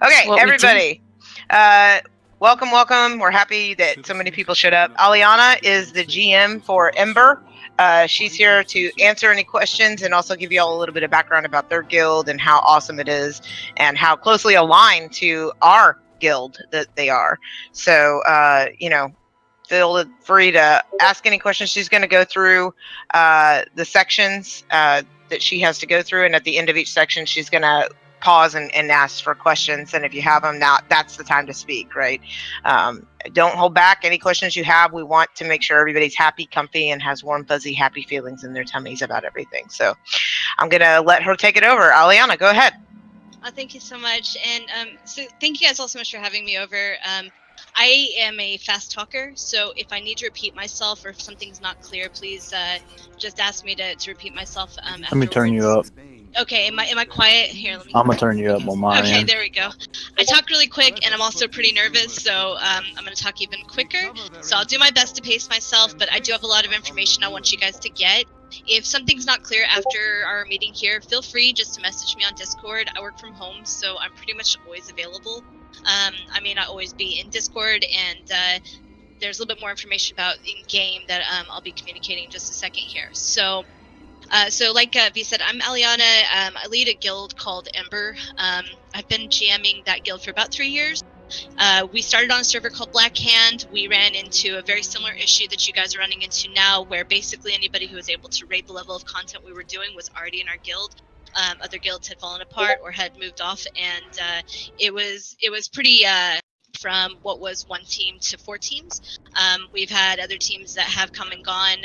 Okay, everybody. Welcome, welcome. We're happy that so many people showed up. Aliana is the GM for Ember. She's here to answer any questions and also give you all a little bit of background about their guild and how awesome it is and how closely aligned to our guild that they are. So, feel free to ask any questions. She's going to go through the sections that she has to go through, and at the end of each section, she's going to pause and ask for questions. And if you have them, now that's the time to speak, right? Don't hold back any questions you have. We want to make sure everybody's happy, comfy, and has warm, fuzzy, happy feelings in their tummies about everything. So I'm going to let her take it over. Aliana, go ahead. Thank you so much. And so thank you guys all so much for having me over. I am a fast talker, so if I need to repeat myself or if something's not clear, please just ask me to repeat myself afterwards. Let me turn you up. Okay, am I quiet? Here, let me... I'm gonna turn you up on my Okay, end. there we go. I talk really quick, and I'm also pretty nervous, so I'm going to talk even quicker. So I'll do my best to pace myself, but I do have a lot of information I want you guys to get. If something's not clear after our meeting here, feel free just to message me on Discord. I work from home, so I'm pretty much always available. I may not always be in Discord, and there's a little bit more information about in-game that I'll be communicating in just a second here. So like V said, I'm Aliana. I lead a guild called Ember. I've been GMing that guild for about 3 years. We started on a server called Black Hand. We ran into a very similar issue that you guys are running into now, where basically anybody who was able to rate the level of content we were doing was already in our guild. Other guilds had fallen apart or had moved off, and it was pretty from what was 1 team to 4 teams. We've had other teams that have come and gone.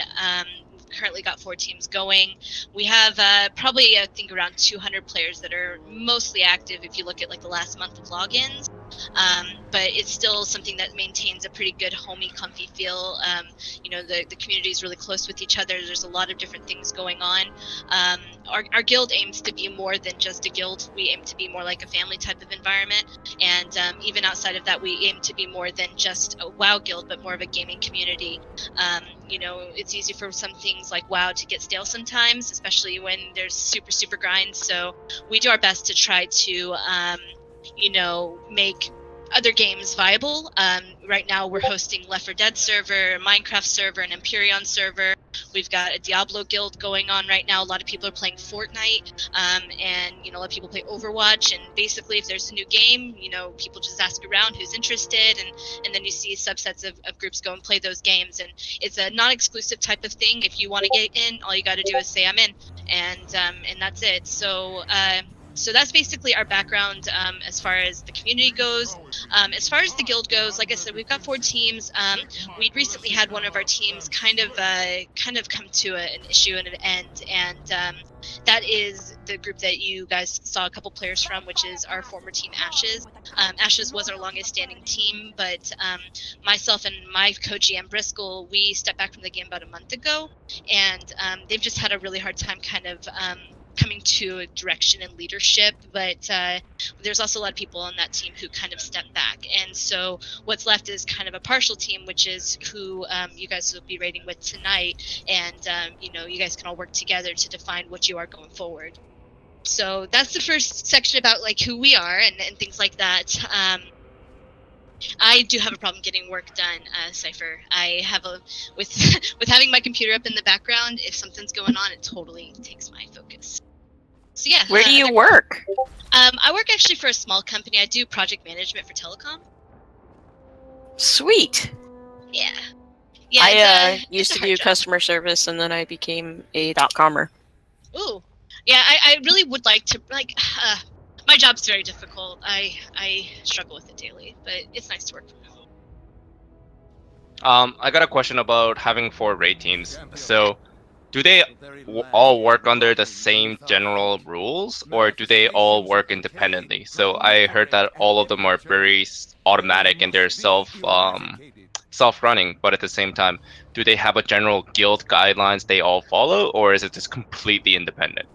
We've currently got 4 teams going. We have probably, I think, around 200 players that are mostly active if you look at like the last month of logins. But it's still something that maintains a pretty good homey, comfy feel. The community is really close with each other. There's a lot of different things going on. Our guild aims to be more than just a guild. We aim to be more like a family type of environment. And even outside of that, we aim to be more than just a WoW guild, but more of a gaming community. It's easy for some things like WoW to get stale sometimes, especially when there's super grinds. So we do our best to try to make other games viable. Right now we're hosting Left 4 Dead server, a Minecraft server, an Empyrean server. We've got a Diablo guild going on right now. A lot of people are playing Fortnite, and a lot of people play Overwatch. And basically, if there's a new game, people just ask around who's interested, and then you see subsets of groups go and play those games. And it's a non-exclusive type of thing. If you want to get in, all you got to do is say I'm in, and that's it. So that's basically our background as far as the community goes. As far as the guild goes, like I said, we've got 4 teams. We recently had one of our teams kind of come to an issue and an end, and that is the group that you guys saw a couple players from, which is our former team Ashes. Ashes was our longest standing team, but myself and my co-GM Briscoe, we stepped back from the game about a month ago, and they've just had a really hard time kind of coming to a direction and leadership, but there's also a lot of people on that team who kind of step back, and so what's left is kind of a partial team, which is who you guys will be rating with tonight, and you guys can all work together to define what you are going forward. So that's the first section about like who we are and things like that. I do have a problem getting work done, Cypher. I have with having my computer up in the background, if something's going on, it totally takes my focus. So yeah. Where do you work? I work actually for a small company. I do project management for telecom. Sweet. Yeah. I used to do customer service, and then I became a .commer. Ooh. Yeah, I really would like to, my job's very difficult. I struggle with it daily, but it's nice to work from home. I got a question about having 4 raid teams. So, do they all work under the same general rules, or do they all work independently? So I heard that all of them are very automatic and they're self-running, but at the same time, do they have a general guild guidelines they all follow, or is it just completely independent?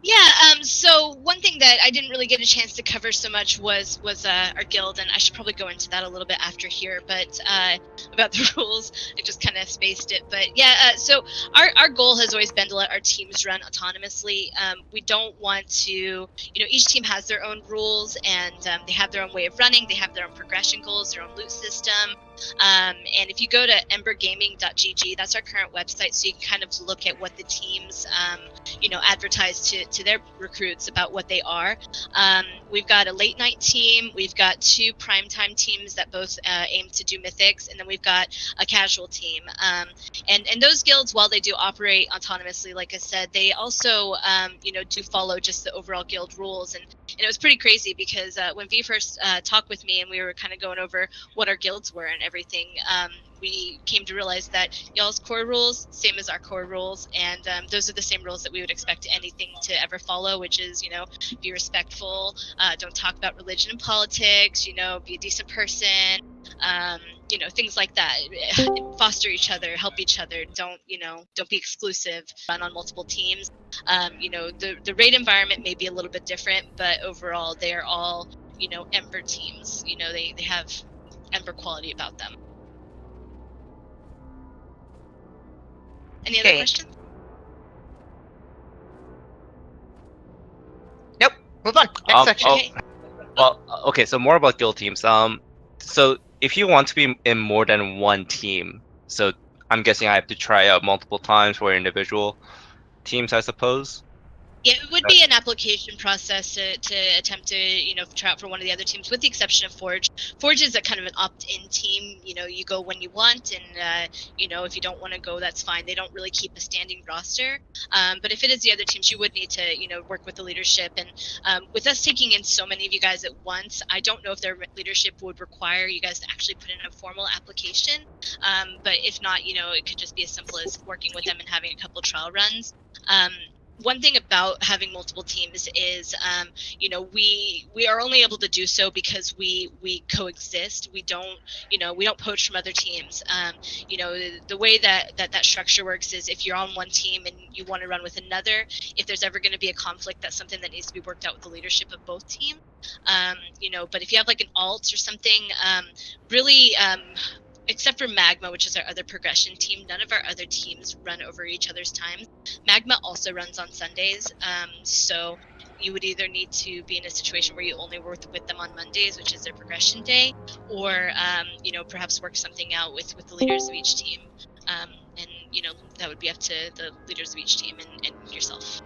Yeah, so one thing that I didn't really get a chance to cover so much was our guild, and I should probably go into that a little bit after here, but about the rules, I just kind of spaced it. But yeah, so our goal has always been to let our teams run autonomously. We don't want to, each team has their own rules, and they have their own way of running, they have their own progression goals, their own loot system. And if you go to embergaming.gg, that's our current website, so you can kind of look at what the teams advertise to their recruits about what they are. We've got a late night team, we've got 2 primetime teams that both aim to do mythics, and then we've got a casual team. And those guilds, while they do operate autonomously, like I said, they also do follow just the overall guild rules. And it was pretty crazy because when V first talked with me and we were kind of going over what our guilds were and everything, we came to realize that y'all's core rules, same as our core rules, and those are the same rules that we would expect anything to ever follow, which is, be respectful, don't talk about religion and politics, be a decent person, things like that. Foster each other, help each other, don't be exclusive, run on multiple teams. The raid environment may be a little bit different, but overall they are all, Ember teams. They have Ember quality about them. Any other questions? Nope. Move on. Next section. Okay. Well, okay. So more about guild teams. So if you want to be in more than one team, so I'm guessing I have to try out multiple times for individual teams, I suppose. Yeah, it would be an application process to attempt to, try out for one of the other teams, with the exception of Forge. Forge is a kind of an opt-in team. You go when you want, and, if you don't want to go, that's fine. They don't really keep a standing roster. But if it is the other teams, you would need to, work with the leadership. And with us taking in so many of you guys at once, I don't know if their leadership would require you guys to actually put in a formal application. But if not, it could just be as simple as working with them and having a couple trial runs. One thing about having multiple teams is, we are only able to do so because we coexist. We don't poach from other teams. The way that structure works is, if you're on one team and you want to run with another, if there's ever going to be a conflict, that's something that needs to be worked out with the leadership of both teams. But if you have like an alt or something, really, except for Magma, which is our other progression team, none of our other teams run over each other's times. Magma also runs on Sundays, so you would either need to be in a situation where you only work with them on Mondays, which is their progression day, or perhaps work something out with the leaders of each team. And that would be up to the leaders of each team and yourself.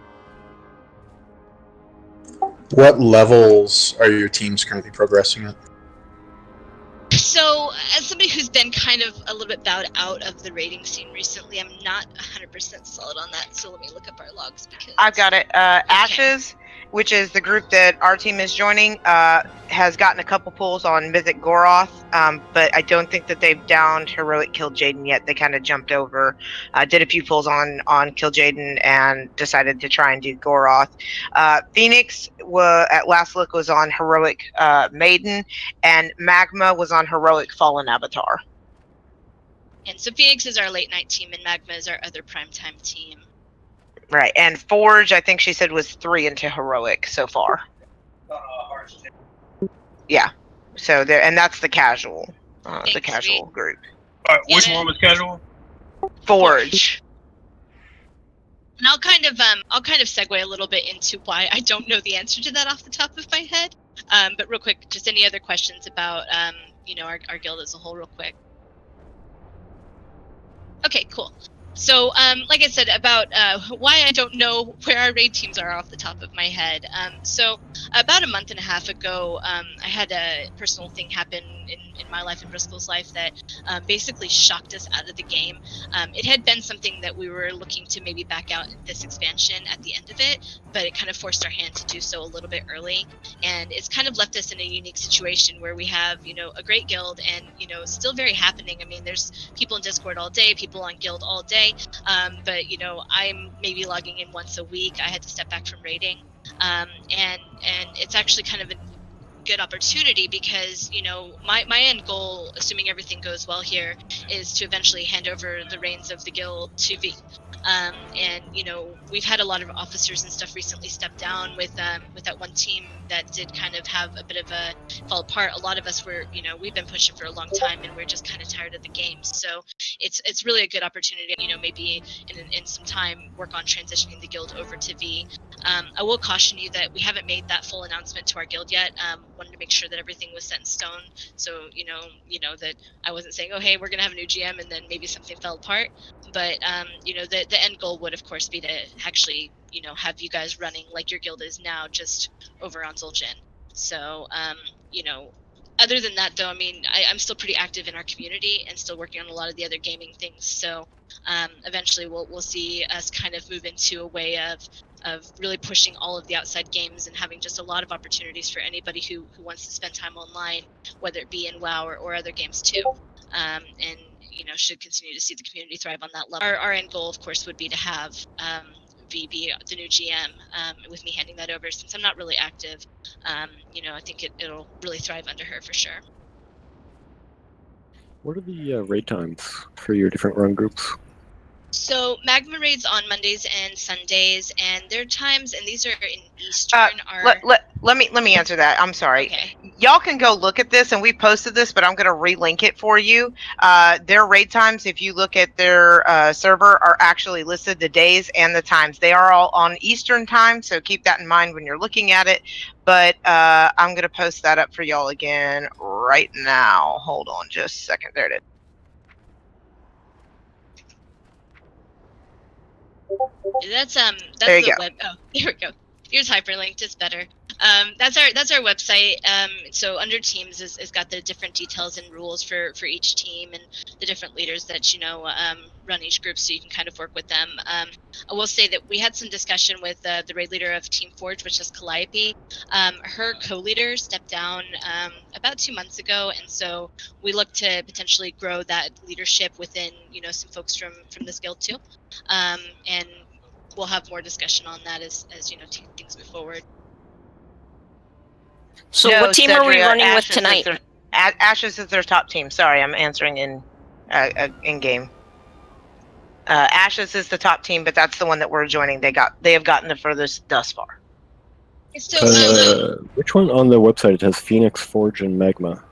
What levels are your teams currently progressing at? So, as somebody who's been kind of a little bit bowed out of the raiding scene recently, I'm not 100% solid on that, so let me look up our logs. Because I've got it. Ashes, which is the group that our team is joining, has gotten a couple pulls on Mythic Goroth, but I don't think that they've downed Heroic Kill Jaden yet. They kind of jumped over, did a few pulls on Kill Jaden, and decided to try and do Goroth. Phoenix, at last look, was on Heroic Maiden, and Magma was on Heroic Fallen Avatar. And so Phoenix is our late night team, and Magma is our other primetime team. Right, and Forge, I think she said, was 3 into Heroic so far. Yeah, so there, and that's the casual, group. Which one was casual? Forge. And I'll kind of segue a little bit into why I don't know the answer to that off the top of my head. But real quick, just any other questions about our guild as a whole, real quick. Okay, cool. So, like I said, about why I don't know where our raid teams are off the top of my head. So, about a month and a half ago, I had a personal thing happen in my life and Bristol's life that basically shocked us out of the game. It had been something that we were looking to maybe back out this expansion at the end of it, but it kind of forced our hand to do so a little bit early. And it's kind of left us in a unique situation where we have, a great guild and, still very happening. I mean, there's people in Discord all day, people on guild all day. But I'm maybe logging in once a week. I had to step back from raiding, and it's actually kind of good opportunity because, you know, my end goal, assuming everything goes well here, is to eventually hand over the reins of the guild to V. And, you know, we've had a lot of officers and stuff recently step down with that one team that did kind of have a bit of a fall apart. A lot of us were, you know, we've been pushing for a long time and we're just kind of tired of the game. So it's really a good opportunity, you know, maybe in some time work on transitioning the guild over to V. I will caution you that we haven't made that full announcement to our guild yet. Wanted to make sure that everything was set in stone. So, you know that I wasn't saying, oh, hey, we're going to have a new GM and then maybe something fell apart. But, you know, the end goal would, of course, be to actually, you know, have you guys running like your guild is now, just over on Zul'jin. So, you know, other than that, though, I mean, I'm still pretty active in our community and still working on a lot of the other gaming things. So eventually we'll see us kind of move into a way of really pushing all of the outside games and having just a lot of opportunities for anybody who wants to spend time online, whether it be in WoW or other games too. And, you know, should continue to see the community thrive on that level. Our end goal, of course, would be to have V be the new GM, with me handing that over. Since I'm not really active, you know, I think it'll really thrive under her for sure. What are the raid times for your different run groups? So Magma raids on Mondays and Sundays, and their times, and these are in Eastern. Let me answer that. I'm sorry. Okay. Y'all can go look at this, and we posted this, but I'm going to relink it for you. Their raid times, if you look at their server, are actually listed, the days and the times. They are all on Eastern time, so keep that in mind when you're looking at it. But I'm going to post that up for y'all again right now. Hold on just a second. There it is. That's there you the go. web. Oh, there we go. Here's hyperlinked. It's better. That's our website. So under teams is got the different details and rules for each team and the different leaders that, you know, run each group, so you can kind of work with them. I will say that we had some discussion with the raid leader of Team Forge, which is Calliope. Her co-leader stepped down about 2 months ago, and so we look to potentially grow that leadership within, you know, some folks from this guild too. And we'll have more discussion on that as you know, things move forward. So No, what team are we Cedria, running with Ashes tonight? Ashes is their top team. Sorry, I'm answering in game. Ashes is the top team, but that's the one that we're joining. They have gotten the furthest thus far. So Which one on the website? It has Phoenix, Forge, and Magma.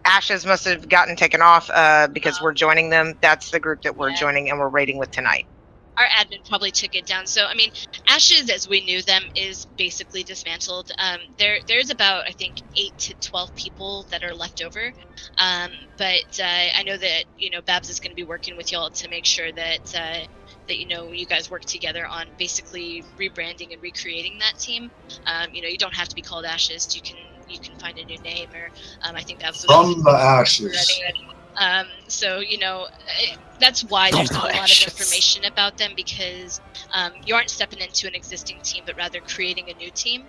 Ashes must have gotten taken off because we're joining them. That's the group that we're joining and we're raiding with tonight. Our admin probably took it down. So I mean, Ashes, as we knew them, is basically dismantled. There's about, I think, 8 to 12 people that are left over. But I know that, you know, Babs is going to be working with y'all to make sure that that, you know, you guys work together on basically rebranding and recreating that team. You know, you don't have to be called Ashes. You can find a new name, or I think Babs was From the Ashes. So, you know, that's why there's not a lot of information about them, because you aren't stepping into an existing team, but rather creating a new team,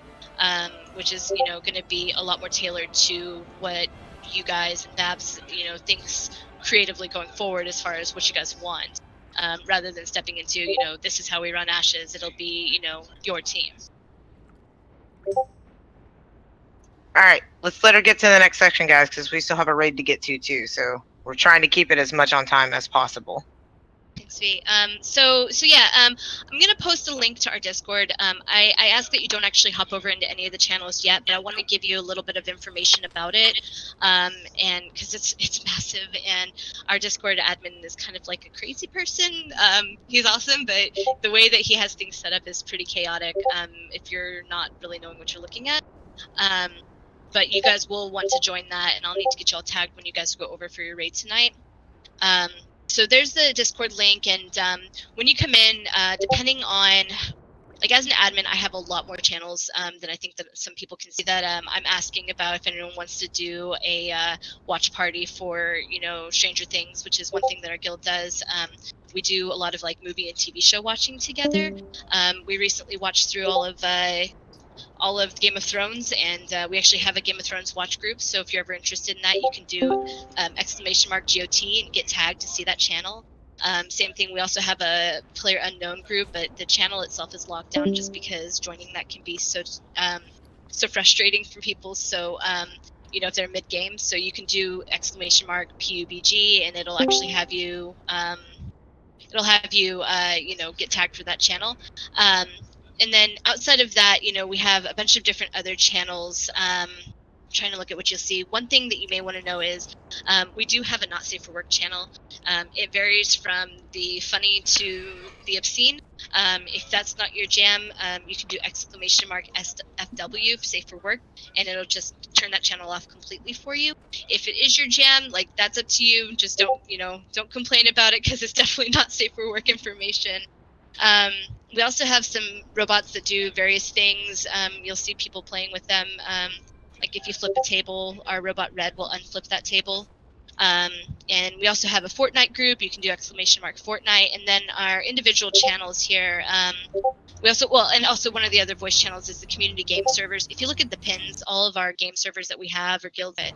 which is, you know, going to be a lot more tailored to what you guys and Babs, you know, thinks creatively going forward as far as what you guys want, rather than stepping into, you know, this is how we run Ashes. It'll be, you know, your team. All right, let's let her get to the next section, guys, because we still have a raid to get to too. So we're trying to keep it as much on time as possible. Thanks, V. So yeah, I'm gonna post a link to our Discord. I ask that you don't actually hop over into any of the channels yet, but I want to give you a little bit of information about it, and because it's massive, and our Discord admin is kind of like a crazy person. He's awesome, but the way that he has things set up is pretty chaotic. If you're not really knowing what you're looking at. But you guys will want to join that, and I'll need to get you all tagged when you guys go over for your raid tonight. So there's the Discord link, and when you come in, depending on, like, as an admin, I have a lot more channels than I think that some people can see. That I'm asking about if anyone wants to do a watch party for, you know, Stranger Things, which is one thing that our guild does. We do a lot of like movie and TV show watching together. We recently watched through all of Game of Thrones, and we actually have a Game of Thrones watch group. So if you're ever interested in that, you can do !GOT and get tagged to see that channel. Same thing, we also have a Player Unknown group, but the channel itself is locked down just because joining that can be so so frustrating for people. So you know, if they're mid game, so you can do !PUBG, and it'll actually have you you know, get tagged for that channel. And then outside of that, you know, we have a bunch of different other channels. Trying to look at what you'll see. One thing that you may want to know is we do have a not safe for work channel. It varies from the funny to the obscene. If that's not your jam, you can do !FW safe for work, and it'll just turn that channel off completely for you. If it is your jam, like, that's up to you. Just don't, you know, don't complain about it, because it's definitely not safe for work information. We also have some robots that do various things. You'll see people playing with them. Like if you flip a table, our robot Red will unflip that table. And we also have a Fortnite group. You can do !Fortnite. And then our individual channels here. We also, well, and also one of the other voice channels is the community game servers. If you look at the pins, all of our game servers that we have are guilded.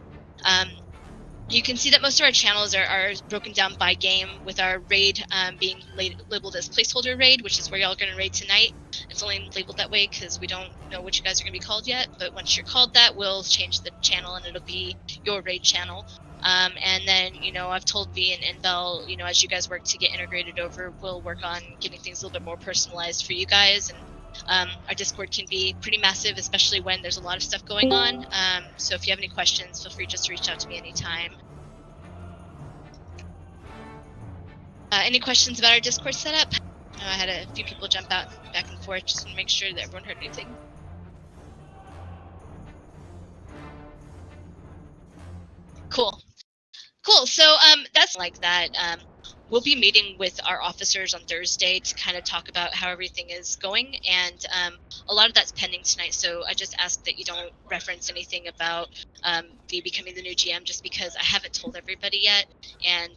You can see that most of our channels are broken down by game, with our raid being labeled as placeholder raid, which is where y'all are going to raid tonight. It's only labeled that way because we don't know what you guys are going to be called yet, but once you're called that, we'll change the channel and it'll be your raid channel. And then, you know, I've told V and Bell, you know, as you guys work to get integrated over, we'll work on getting things a little bit more personalized for you guys. And our Discord can be pretty massive, especially when there's a lot of stuff going on. So if you have any questions, feel free just to reach out to me anytime. Any questions about our Discord setup? I had a few people jump out back and forth just to make sure that everyone heard anything. Cool. Cool. So that's like that. We'll be meeting with our officers on Thursday to kind of talk about how everything is going, and a lot of that's pending tonight. So I just ask that you don't reference anything about me becoming the new GM, just because I haven't told everybody yet, and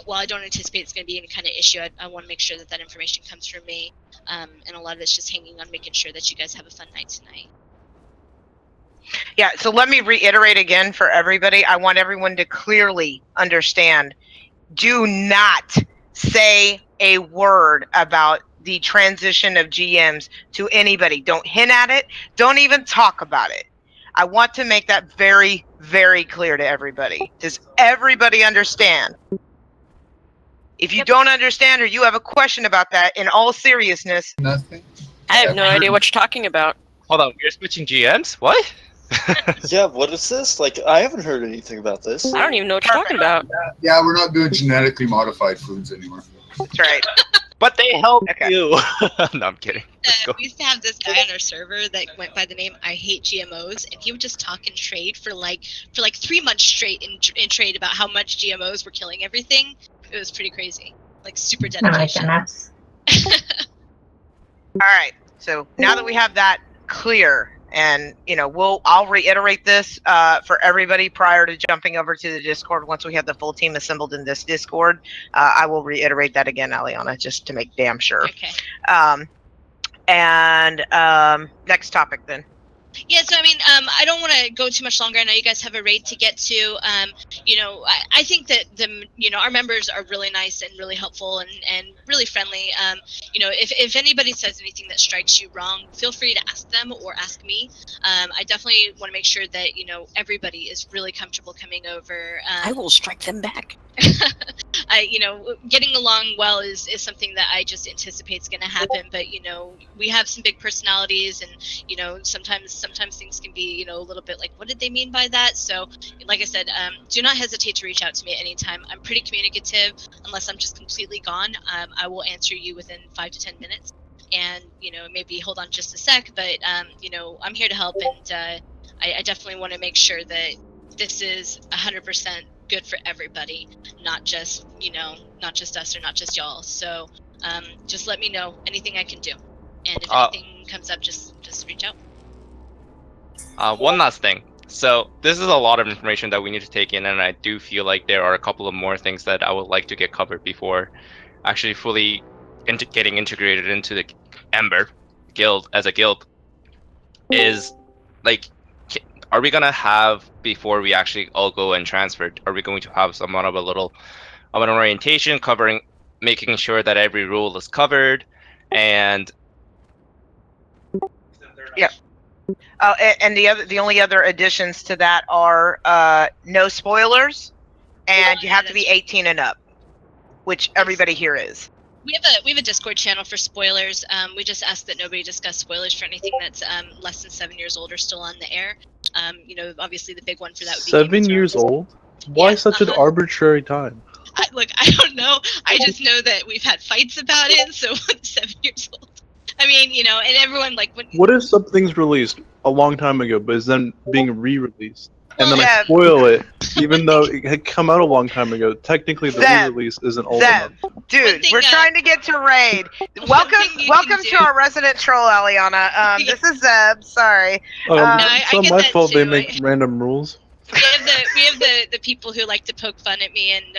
while I don't anticipate it's going to be any kind of issue, I want to make sure that that information comes from me, and a lot of it's just hanging on making sure that you guys have a fun night tonight. Yeah, so let me reiterate again for everybody. I want everyone to clearly understand. Do not say a word about the transition of GMs to anybody. Don't hint at it. Don't even talk about it. I want to make that very, very clear to everybody. Does everybody understand? If you don't understand or you have a question about that, in all seriousness, Nothing. I have no idea what you're talking about. Hold on, we're switching GMs? What? Yeah, what is this? Like, I haven't heard anything about this. I don't even know what you're talking about. Yeah, we're not doing genetically modified foods anymore. that's right. But they help Okay. you. No, I'm kidding. Let's go. We used to have this guy on our server that went by the name I Hate GMOs, and he would just talk and trade for like 3 months straight in trade about how much GMOs were killing everything. It was pretty crazy, like super dedication. All right. So now that we have that clear, and you know, I'll reiterate this for everybody prior to jumping over to the Discord. Once we have the full team assembled in this Discord, I will reiterate that again, Aliana, just to make damn sure. Okay. Next topic then. Yeah, so I mean, I don't want to go too much longer. I know you guys have a raid to get to. You know, I think that our members are really nice and really helpful and really friendly. You know, if anybody says anything that strikes you wrong, feel free to ask them or ask me. I definitely want to make sure that, you know, everybody is really comfortable coming over. I will strike them back. You know, getting along well is something that I just anticipate is going to happen. But, you know, we have some big personalities, and, you know, sometimes things can be, you know, a little bit like, what did they mean by that? So, like I said, do not hesitate to reach out to me at any time. I'm pretty communicative. Unless I'm just completely gone, I will answer you within 5 to 10 minutes. And, you know, maybe hold on just a sec, but, you know, I'm here to help, and I definitely want to make sure that this is 100% good for everybody, not just, you know, not just us or not just y'all. So just let me know anything I can do, and if anything comes up, just reach out. One last thing. So this is a lot of information that we need to take in, and I do feel like there are a couple of more things that I would like to get covered before actually fully getting integrated into the Ember guild as a guild. Is like, are we gonna have, before we actually all go and transfer, are we going to have somewhat of a little of an orientation covering, making sure that every rule is covered, and yeah, Oh, and the only other additions to that are no spoilers, and you have to be 18 and up, which everybody here is. We have a Discord channel for spoilers. We just ask that nobody discuss spoilers for anything that's less than 7 years old or still on the air. Obviously the big one for that would be 7 years old? Why Yeah, such an arbitrary time? Look, I don't know. I just know that we've had fights about it. So 7 years old. I mean, and everyone What if something's released a long time ago, but is then being re-released, and then I Zeb. spoil it, even though it had come out a long time ago? Technically, the Zeb. re-release isn't old Zeb. enough. Dude, we're trying to get to raid. Welcome to our resident troll, Aliana. This is Zeb. Sorry. It's not my fault they make random rules. We have the people who like to poke fun at me and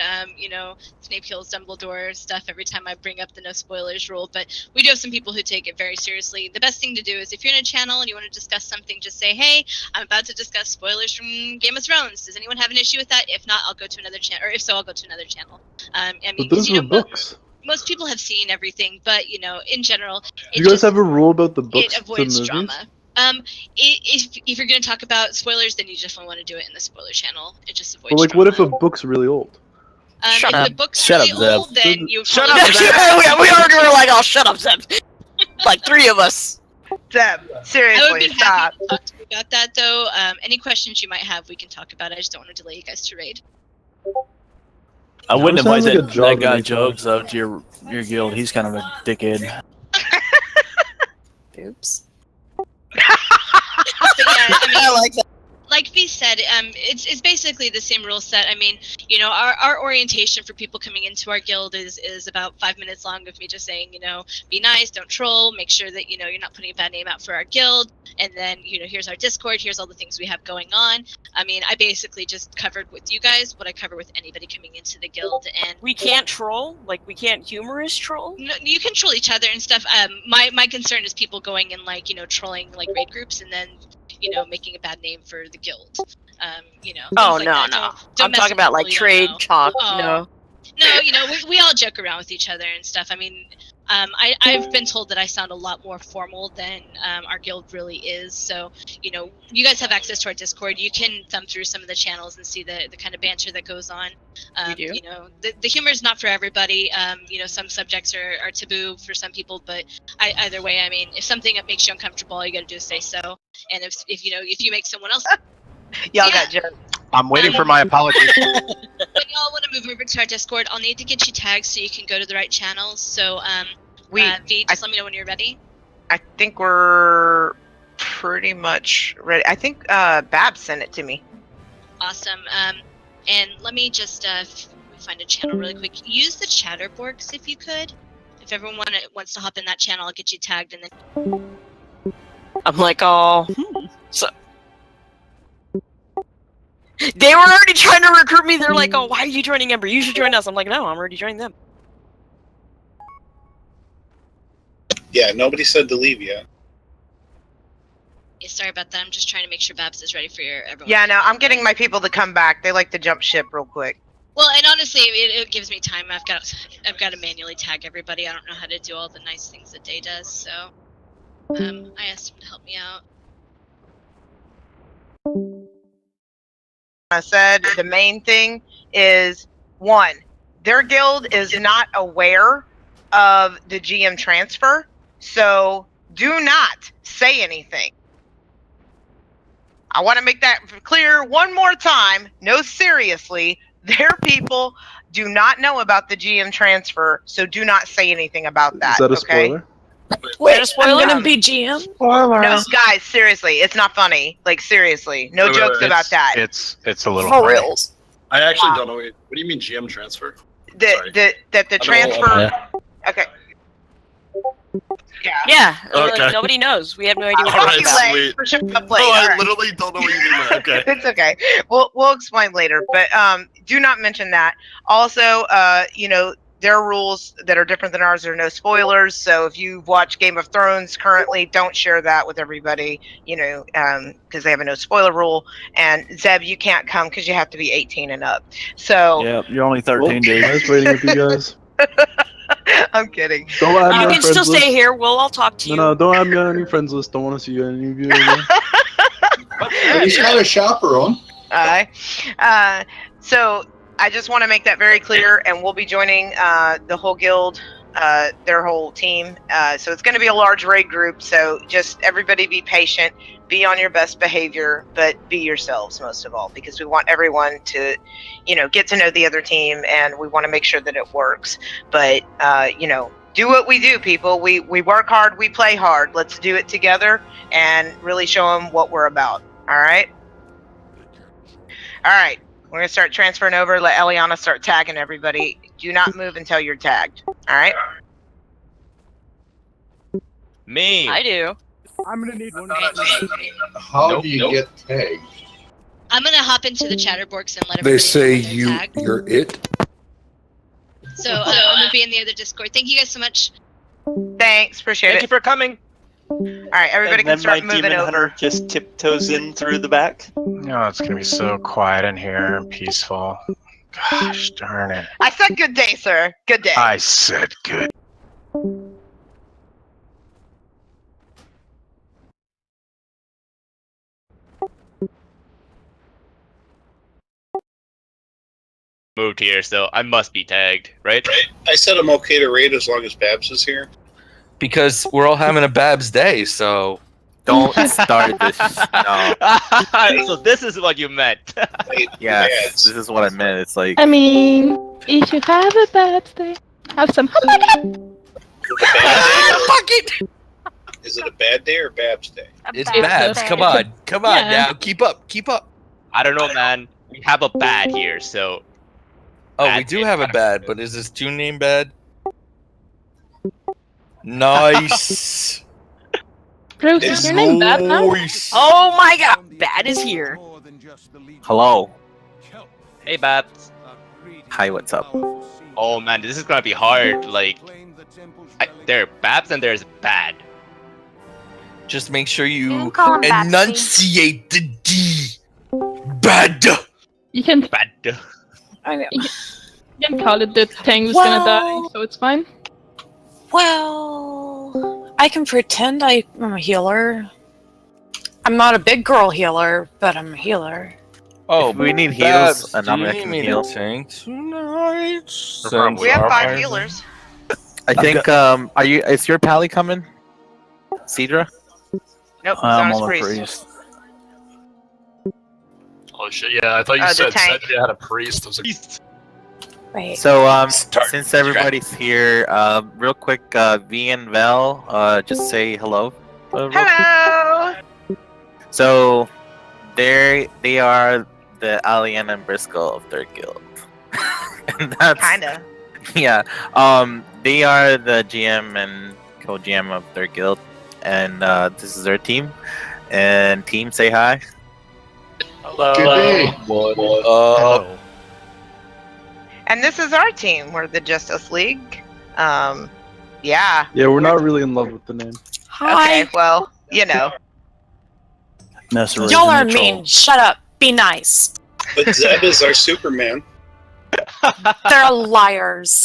Snape kills Dumbledore stuff every time I bring up the no spoilers rule, but we do have some people who take it very seriously. The best thing to do is if you're in a channel and you want to discuss something, just say, hey, I'm about to discuss spoilers from Game of Thrones. Does anyone have an issue with that? If not, I'll go to another channel, or if so, I'll go to another channel. But those were books. Most people have seen everything, but in general, Do you guys have a rule about the books it avoids to movies? drama. If you're gonna talk about spoilers, then you definitely want to do it in the spoiler channel. It just avoids. But what if a book's really old? If the book's really old, then you Shut up, Zeb. we already were like, oh, shut up, Zeb. Like 3 of us. Zeb, seriously, I would be stop. happy to talk to you about that, though. Any questions you might have, we can talk about it. I just don't want to delay you guys to raid. I wouldn't sounds invite like a that job guy to make Jugs though to your guild. He's kind of a dickhead. Oops. I like that. Like V said, it's basically the same rule set. I mean, our orientation for people coming into our guild is about 5 minutes long of me just saying, be nice, don't troll, make sure that you're not putting a bad name out for our guild, and then here's our Discord, here's all the things we have going on. I mean, I basically just covered with you guys what I cover with anybody coming into the guild, and we can't troll, like we can't humorous troll. No, you can troll each other and stuff. My concern is people going and trolling raid groups and then making a bad name for the guild. Oh like no, that. no. Don't I'm mess talking with about people you trade don't know. talk. Oh. No, we all joke around with each other and stuff. I mean, I've been told that I sound a lot more formal than our guild really is. So, you guys have access to our Discord. You can thumb through some of the channels and see the kind of banter that goes on. We do. The humor is not for everybody. Some subjects are taboo for some people, but either way, I mean, if something makes you uncomfortable, all you got to do is say so. And if you make someone else, y'all got jerked. I'm waiting for my apologies. When y'all want to move over to our Discord, I'll need to get you tagged so you can go to the right channels. So, V, just let me know when you're ready. I think we're pretty much ready. I think Babs sent it to me. Awesome. And let me just find a channel really quick. Use the Chatterborgs if you could. If everyone wants to hop in that channel, I'll get you tagged and then. I'm like, oh. So. They were already trying to recruit me. They're like, oh, why are you joining Ember? You should join us. I'm like, no, I'm already joining them. Yeah, nobody said to leave yet. Yeah, sorry about that. I'm just trying to make sure Babs is ready for everyone. Yeah, no, I'm getting my people to come back. They like to jump ship real quick. Well, and honestly, it gives me time. I've got to manually tag everybody. I don't know how to do all the nice things that Day does, so I asked him to help me out. I said the main thing is, one, their guild is not aware of the GM transfer, so do not say anything. I want to make that clear one more time. No, seriously, their people do not know about the GM transfer, so do not say anything about that. Is that a okay? spoiler? Wait, I'm gonna be GM. No, guys, seriously, it's not funny. Like, seriously, no jokes about that. It's a little for funny. reals. I actually don't know. What do you mean GM transfer? That the transfer. Okay. Yeah. Okay. Nobody knows. We have no idea what All we're right, talking about. sweet. For sure, No, play. I All right. literally don't know what you mean. Okay. It's okay. We'll explain later, but do not mention that. Also, their rules that are different than ours are no spoilers. So if you watch Game of Thrones currently, don't share that with everybody. Because they have a no spoiler rule. And Zeb, you can't come because you have to be 18 and up. So Yeah, you're only 13 I days. was waiting with you guys. I'm kidding. Don't add me You on can friends still list. stay here. We'll all talk to you. No, don't add me on any friends list. Don't want to see any of you again. But he's got a chaperone. Alright. So I just want to make that very clear, and we'll be joining the whole guild, their whole team. So it's going to be a large raid group. So just everybody be patient, be on your best behavior, but be yourselves most of all, because we want everyone to, get to know the other team, and we want to make sure that it works. But do what we do, people. We work hard, we play hard. Let's do it together and really show them what we're about. All right. All right, we're gonna start transferring over. Let Eliana start tagging everybody. Do not move until you're tagged. All right. Me. I do. I'm gonna need one. How do you get tagged? I'm gonna hop into the chatterbox and let They everybody say know when they're tagged. you're it. So I'm gonna be in the other Discord. Thank you guys so much. Thanks, appreciate Thank it. you for coming. All right, everybody And can then start my moving demon over. hunter just tiptoes in through the back. No, it's gonna be so quiet in here and peaceful. Gosh darn it. I said good day, sir. Good day. I said good. Moved here, so I must be tagged, right? I said I'm okay to raid as long as Babs is here. Because we're all having a Babs day, so Don't start this. No. So this is what you meant. Yes, this is what I meant. It's like. I mean, if you have a bad day, have some honey. Is it a bad day or Babs day? It's Babs. Come on. Come on now. Keep up. Keep up. I don't know, man. We have a bad here, so. Oh, we do have a bad, but is this June name bad? Nice. Bruce, is your name Bad now? Oh my god, Bad is here. Hello. Hey, Babs. Hi, what's up? Oh man, this is gonna be hard. Like, there are Babs and there's Bad. Just make sure you call him Babsy. enunciate the D. Bad. You can Bad. you can call it the thing who's gonna die, so it's fine. Well, I can pretend I'm a healer. I'm not a big girl healer, but I'm a healer. Oh, If we need Babs, heals, and do I'm you gonna need can me to heal. tank tonight? We have 5 healers. I think. Are you? Is your pally coming? Cedra? Nope, I'm Zona's on the priest. priest. Oh shit! Yeah, I thought you The said tank. Cedria had a priest. I was like, Right. So since everybody's here, real quick, V and Val, just say hello. Real quick. Hello. So, they are the Alien and Briscoe of their guild. And that's Kinda. yeah. They are the GM and co-GM of their guild, and this is their team. And team, say hi. hello. Good day. Hello. And this is our team. We're the Justice League. Yeah. Yeah, we're not really in love with the name. Hi. Okay. Well, Messenger Y'all are and the troll. mean. Shut up. Be nice. But Zeb is our Superman. They're liars.